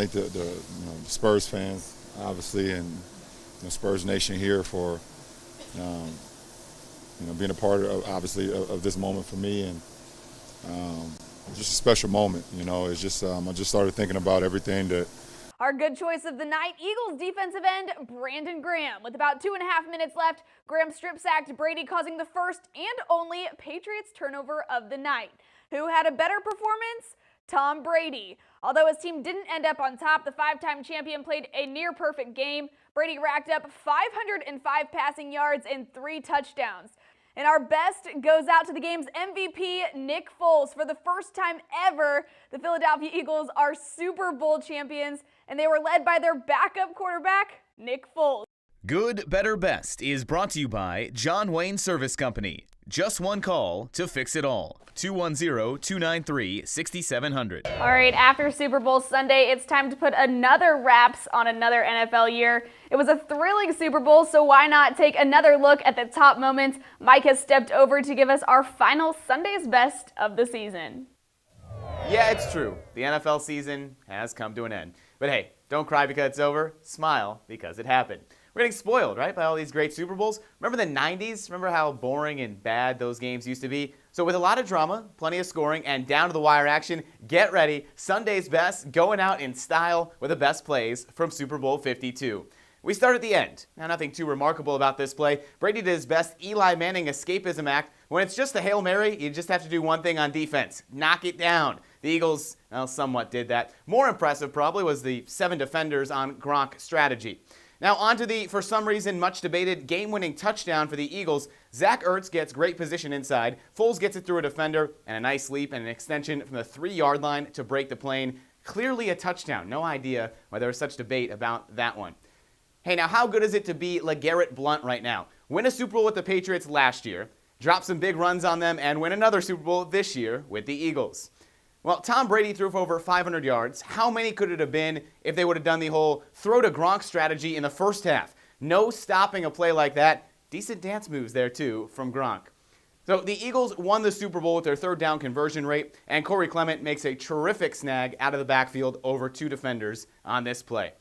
thank the Spurs fans, obviously, and Spurs Nation here for being a part of, obviously, of this moment for me, and just a special moment. It's just I just started thinking about everything that. Our good choice of the night, Eagles defensive end Brandon Graham. With about 2.5 minutes left, Graham strip-sacked Brady, causing the first and only Patriots turnover of the night. Who had a better performance? Tom Brady. Although his team didn't end up on top, the 5-time champion played a near-perfect game. Brady racked up 505 passing yards and 3 touchdowns. And our best goes out to the game's MVP, Nick Foles. For the first time ever, the Philadelphia Eagles are Super Bowl champions, and they were led by their backup quarterback, Nick Foles. Good, Better, Best is brought to you by John Wayne Service Company. Just one call to fix it all. 210-293-6700. All right, after Super Bowl Sunday, it's time to put another wraps on another NFL year. It was a thrilling Super Bowl, so why not take another look at the top moments? Mike has stepped over to give us our final Sunday's Best of the season. Yeah, it's true. The NFL season has come to an end. But hey, don't cry because it's over. Smile because it happened. We're getting spoiled, right, by all these great Super Bowls. Remember the 90s? Remember how boring and bad those games used to be? So with a lot of drama, plenty of scoring, and down-to-the-wire action, get ready. Sunday's Best going out in style with the best plays from Super Bowl 52. We start at the end. Now, nothing too remarkable about this play. Brady did his best Eli Manning escapism act. When it's just a Hail Mary, you just have to do one thing on defense. Knock it down. The Eagles, well, somewhat did that. More impressive, probably, was the 7 defenders on Gronk strategy. Now on to the, for some reason, much debated game-winning touchdown for the Eagles. Zach Ertz gets great position inside. Foles gets it through a defender, and a nice leap and an extension from the 3-yard line to break the plane. Clearly a touchdown. No idea why there was such debate about that one. Hey, now how good is it to be LeGarrette Blount right now? Win a Super Bowl with the Patriots last year, drop some big runs on them, and win another Super Bowl this year with the Eagles. Well, Tom Brady threw for over 500 yards. How many could it have been if they would have done the whole throw to Gronk strategy in the first half? No stopping a play like that. Decent dance moves there, too, from Gronk. So the Eagles won the Super Bowl with their 3rd down conversion rate, and Corey Clement makes a terrific snag out of the backfield over 2 defenders on this play.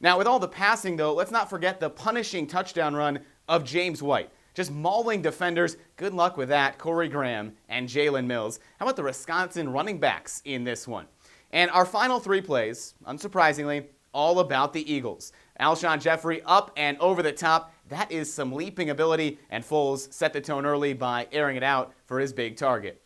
Now, with all the passing, though, let's not forget the punishing touchdown run of James White. Just mauling defenders. Good luck with that, Corey Graham and Jalen Mills. How about the Wisconsin running backs in this one? And our final 3 plays, unsurprisingly, all about the Eagles. Alshon Jeffrey up and over the top. That is some leaping ability, and Foles set the tone early by airing it out for his big target.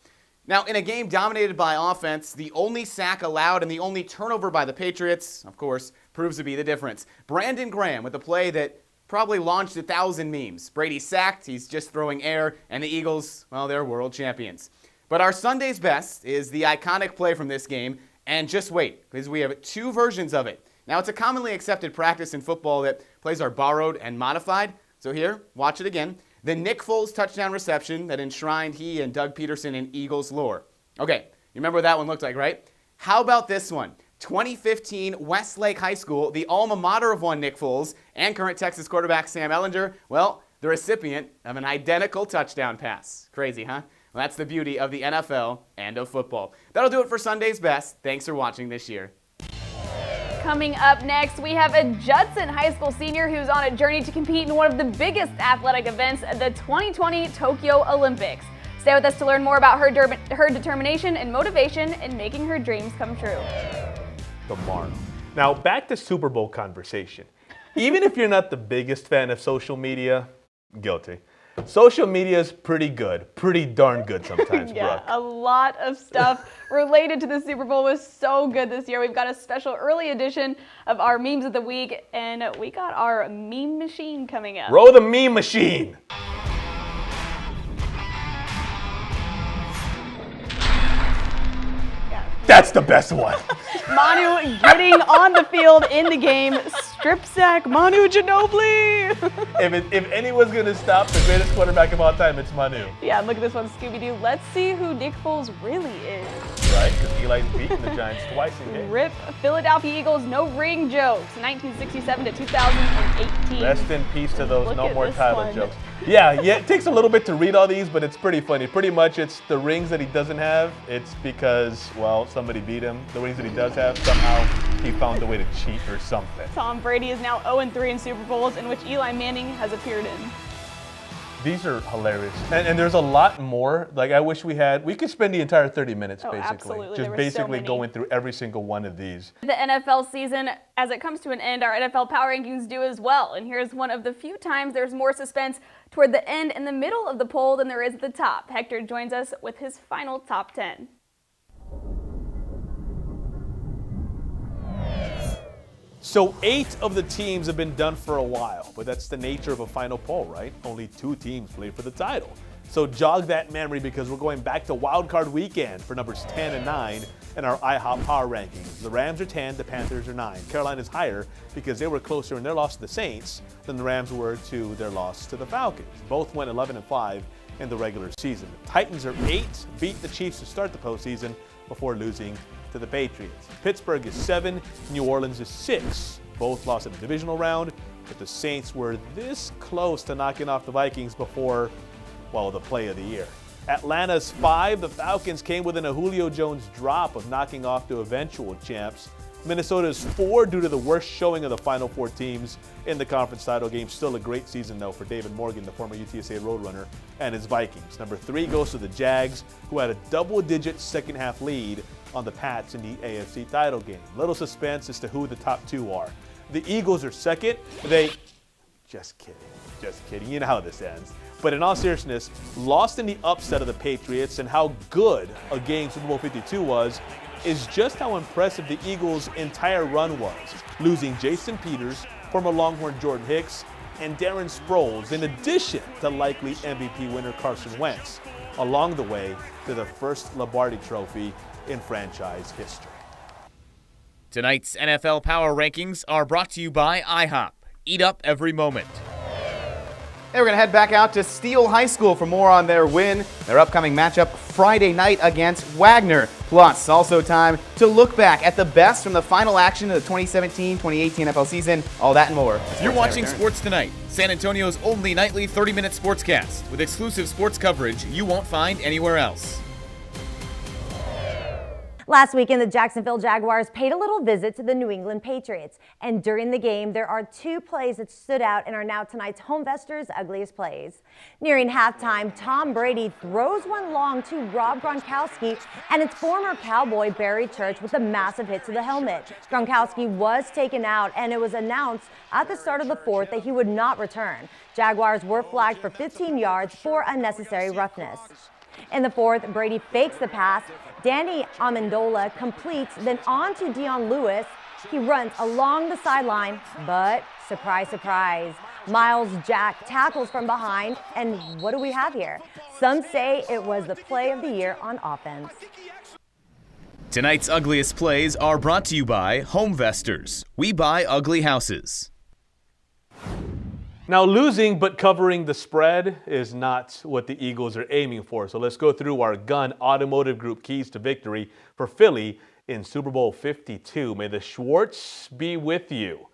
Now, in a game dominated by offense, the only sack allowed and the only turnover by the Patriots, of course, proves to be the difference. Brandon Graham with a play that probably launched 1,000 memes. Brady sacked, he's just throwing air, and the Eagles, well, they're world champions. But our Sunday's Best is the iconic play from this game, and just wait, because we have 2 versions of it. Now, it's a commonly accepted practice in football that plays are borrowed and modified. So here, watch it again. The Nick Foles touchdown reception that enshrined he and Doug Peterson in Eagles lore. Okay, you remember what that one looked like, right? How about this one? 2015 Westlake High School, the alma mater of one Nick Foles, and current Texas quarterback Sam Ehlinger, well, the recipient of an identical touchdown pass. Crazy, huh? Well, that's the beauty of the NFL and of football. That'll do it for Sunday's Best. Thanks for watching this year. Coming up next, we have a Judson High School senior who's on a journey to compete in one of the biggest athletic events, the 2020 Tokyo Olympics. Stay with us to learn more about her determination and motivation in making her dreams come true. Tomorrow. Now, back to Super Bowl conversation. Even if you're not the biggest fan of social media, guilty. Social media is pretty good, pretty darn good sometimes, Yeah, Brooke. a lot of stuff related to the Super Bowl was so good this year. We've got a special early edition of our Memes of the Week, and we got our meme machine coming up. Roll the meme machine. That's the best one. Manu getting on the field in the game. Strip sack, Manu Ginobili. If anyone's going to stop the greatest quarterback of all time, it's Manu. Yeah, look at this one, Scooby-Doo. Let's see who Nick Foles really is. Right, because Eli's beaten the Giants twice in games. RIP Philadelphia Eagles, no ring jokes, 1967 to 2018. Rest in peace to those Look no at more this Tyler one. jokes. Yeah, it takes a little bit to read all these, but it's pretty funny. Pretty much it's the rings that he doesn't have. It's because, well, somebody beat him. The rings that he does have, somehow he found a way to cheat or something. Tom Brady is now 0-3 in Super Bowls in which Eli Manning has appeared in. These are hilarious. And there's a lot more. Like, I wish we could spend the entire 30 minutes, basically. Absolutely. Just basically going through every single one of these. The NFL season, as it comes to an end, our NFL Power Rankings do as well. And here's one of the few times there's more suspense toward the end in the middle of the poll than there is at the top. Hector joins us with his final top 10. So 8 of the teams have been done for a while, but that's the nature of a final poll, right? Only 2 teams play for the title. So jog that memory because we're going back to Wild Card Weekend for numbers 10 and 9 in our IHOP Power Rankings. The Rams are 10, the Panthers are 9. Carolina's higher because they were closer in their loss to the Saints than the Rams were to their loss to the Falcons. Both went 11-5 in the regular season. The Titans are 8, beat the Chiefs to start the postseason before losing to the Patriots. Pittsburgh is 7, New Orleans is 6. Both lost in the divisional round, but the Saints were this close to knocking off the Vikings before, well, the play of the year. Atlanta's 5, the Falcons came within a Julio Jones drop of knocking off the eventual champs. Minnesota's 4 due to the worst showing of the final 4 teams in the conference title game. Still a great season, though, for David Morgan, the former UTSA Roadrunner, and his Vikings. Number 3 goes to the Jags, who had a double-digit second-half lead on the Pats in the AFC title game. Little suspense as to who the top 2 are. The Eagles are second. Just kidding. You know how this ends. But in all seriousness, lost in the upset of the Patriots, and how good a game Super Bowl 52 was is just how impressive the Eagles' entire run was, losing Jason Peters, former Longhorn Jordan Hicks, and Darren Sproles, in addition to likely MVP winner Carson Wentz, along the way to the first Lombardi Trophy in franchise history. Tonight's NFL Power Rankings are brought to you by IHOP. Eat up every moment. Hey, we're going to head back out to Steele High School for more on their win, their upcoming matchup Friday night against Wagner. Plus, also time to look back at the best from the final action of the 2017-2018 NFL season. All that and more. You're watching Sports Tonight, San Antonio's only nightly 30-minute sportscast with exclusive sports coverage you won't find anywhere else. Last weekend, the Jacksonville Jaguars paid a little visit to the New England Patriots. And during the game, there are 2 plays that stood out and are now tonight's Homevestors' ugliest plays. Nearing halftime, Tom Brady throws one long to Rob Gronkowski, and it's former Cowboy Barry Church with a massive hit to the helmet. Gronkowski was taken out, and it was announced at the start of the 4th that he would not return. Jaguars were flagged for 15 yards for unnecessary roughness. In the 4th, Brady fakes the pass. Danny Amendola completes, then on to Dion Lewis. He runs along the sideline, but surprise, surprise, Miles Jack tackles from behind, and what do we have here? Some say it was the play of the year on offense. Tonight's ugliest plays are brought to you by Homevestors. We buy ugly houses. Now, losing but covering the spread is not what the Eagles are aiming for. So let's go through our Gun Automotive Group keys to victory for Philly in Super Bowl 52. May the Schwartz be with you.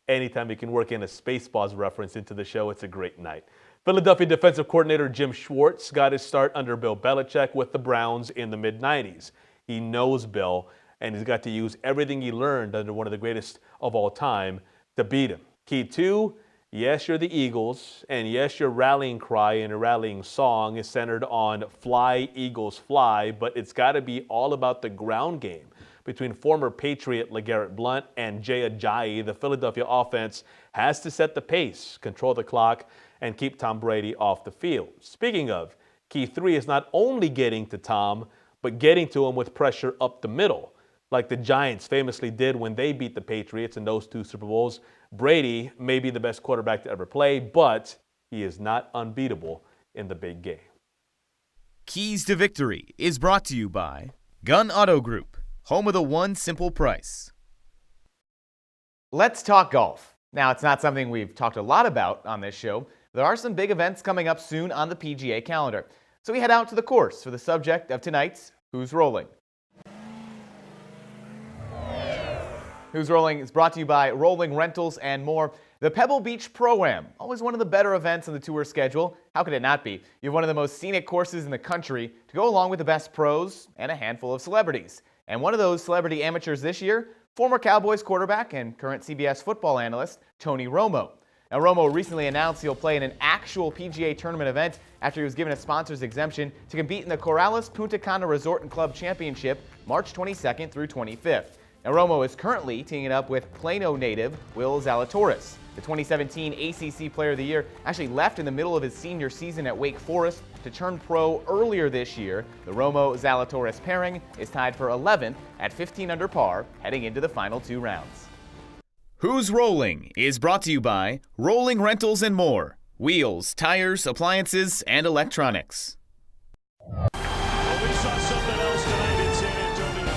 Anytime you can work in a Spaceballs reference into the show, it's a great night. Philadelphia defensive coordinator Jim Schwartz got his start under Bill Belichick with the Browns in the mid-90s. He knows Bill, and he's got to use everything he learned under one of the greatest of all time to beat him. Key 2, yes, you're the Eagles, and yes, your rallying cry and your rallying song is centered on Fly, Eagles, Fly, but it's got to be all about the ground game. Between former Patriot LeGarrette Blount and Jay Ajayi, the Philadelphia offense has to set the pace, control the clock, and keep Tom Brady off the field. Speaking of, key 3 is not only getting to Tom, but getting to him with pressure up the middle, like the Giants famously did when they beat the Patriots in those 2 Super Bowls. Brady may be the best quarterback to ever play, but he is not unbeatable in the big game. Keys to Victory is brought to you by Gun Auto Group, home of the one simple price. Let's talk golf. Now, it's not something we've talked a lot about on this show. There are some big events coming up soon on the PGA calendar. So we head out to the course for the subject of tonight's Who's Rolling. Who's Rolling is brought to you by Rolling Rentals and more. The Pebble Beach Pro-Am, always one of the better events on the tour schedule. How could it not be? You have one of the most scenic courses in the country to go along with the best pros and a handful of celebrities. And one of those celebrity amateurs this year former Cowboys quarterback and current CBS football analyst Tony Romo. Now, Romo recently announced he'll play in an actual PGA tournament event after he was given a sponsor's exemption to compete in the Corrales Punta Cana Resort and Club Championship March 22nd through 25th. Now, Romo is currently teaming up with Plano native Will Zalatoris. The 2017 ACC Player of the Year actually left in the middle of his senior season at Wake Forest to turn pro earlier this year. The Romo-Zalatoris pairing is tied for 11th at 15 under par heading into the final 2 rounds. Who's Rolling is brought to you by Rolling Rentals and More. Wheels, tires, appliances, and electronics. Well, we saw something else tonight in San Antonio.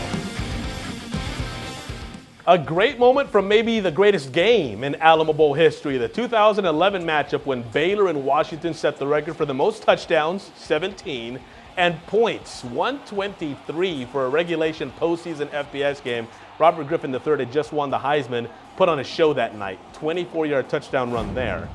A great moment from maybe the greatest game in Alamo Bowl history, the 2011 matchup when Baylor and Washington set the record for the most touchdowns, 17, and points, 123 for a regulation postseason FBS game. Robert Griffin III had just won the Heisman, put on a show that night, 24-yard touchdown run there.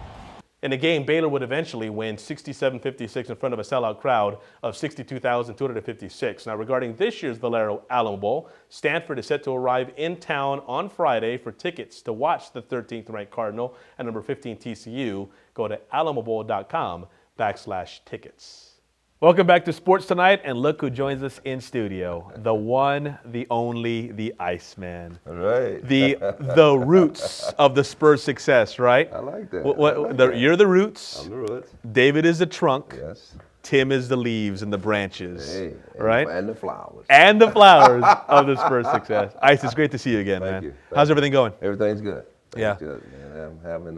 In a game, Baylor would eventually win 67-56 in front of a sellout crowd of 62,256. Now, regarding this year's Valero Alamo Bowl, Stanford is set to arrive in town on Friday. For tickets to watch the 13th ranked Cardinal and number 15 TCU, go to alamobowl.com/tickets. Welcome back to Sports Tonight, and look who joins us in studio. The one, the only, the Iceman. All right. The roots of the Spurs' success, right? I like that. You're the roots. I'm the roots. David is the trunk. Yes. Tim is the leaves and the branches. Hey, right? And the flowers. And the flowers of the Spurs' success. Ice, it's great to see you again, man. Thank you. How's everything going? Everything's good. Yeah. Good, man. I'm having